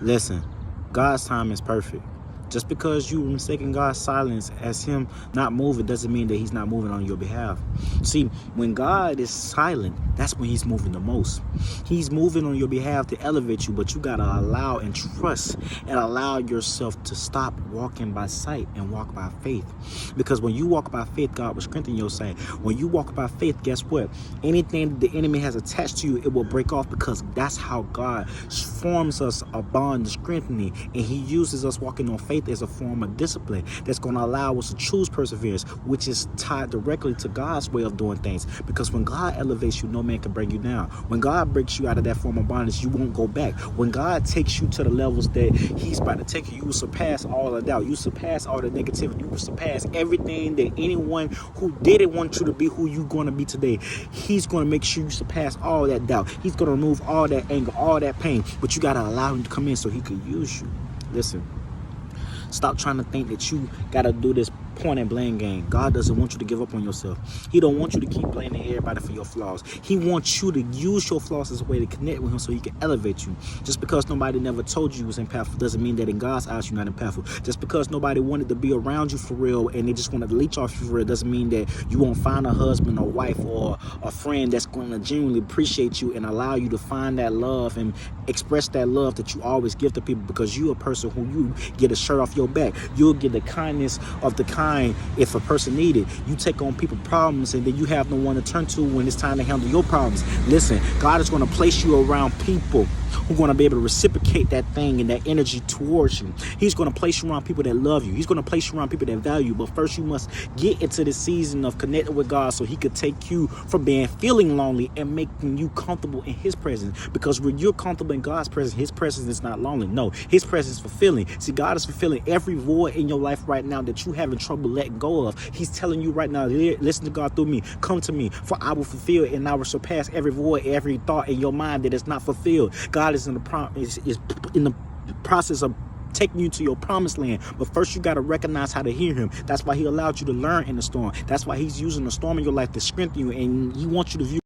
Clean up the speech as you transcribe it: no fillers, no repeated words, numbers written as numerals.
Listen, God's time is perfect. Just because you mistaken God's silence as him not moving doesn't mean that he's not moving on your behalf. See, when God is silent, that's when he's moving the most. He's moving on your behalf to elevate you, but you got to allow and trust and allow yourself to stop walking by sight and walk by faith. Because when you walk by faith, God will strengthen your sight. When you walk by faith, guess what? Anything the enemy has attached to you, it will break off, because that's how God forms us a bond of strengthening, and he uses us walking on faith as a form of discipline that's going to allow us to choose perseverance, which is tied directly to God's way of doing things. Because when God elevates you, no man can bring you down. When God breaks you out of that form of bondage, you won't go back. When God takes you to the levels that he's about to take you, you will surpass all the doubt. You surpass all the negativity. You will surpass everything that anyone who didn't want you to be who you're going to be today. He's going to make sure you surpass all that doubt. He's going to remove all that anger, all that pain, but you got to allow him to come in so he can use you. Listen. Stop trying to think that you got to do this point and blame game. God doesn't want you to give up on yourself. He don't want you to keep blaming everybody for your flaws. He wants you to use your flaws as a way to connect with him so he can elevate you. Just because nobody never told you was impactful doesn't mean that in God's eyes you're not impactful. Just because nobody wanted to be around you for real and they just wanted to leech off you for real doesn't mean that you won't find a husband or wife or a friend that's going to genuinely appreciate you and allow you to find that love and express that love that you always give to people, because you're a person who you get a shirt off your back. You'll get the kindness of the kind if a person needed. You take on people's problems and then you have no one to turn to when it's time to handle your problems. Listen, God is going to place you around people who are going to be able to reciprocate that thing and that energy towards you. He's going to place you around people that love you. He's going to place you around people that value you. But first you must get into the season of connecting with God so he could take you from feeling lonely and making you comfortable in his presence. Because when you're comfortable in God's presence, his presence is not lonely. No, his presence is fulfilling. See, God is fulfilling every void in your life right now that you having trouble letting go of. He's telling you right now, listen to God through me. Come to me, for I will fulfill and I will surpass every void, every thought in your mind that is not fulfilled. God is in the process of taking you to your promised land. But first you got to recognize how to hear him. That's why he allowed you to learn in the storm. That's why he's using the storm in your life to strengthen you, and he wants you to view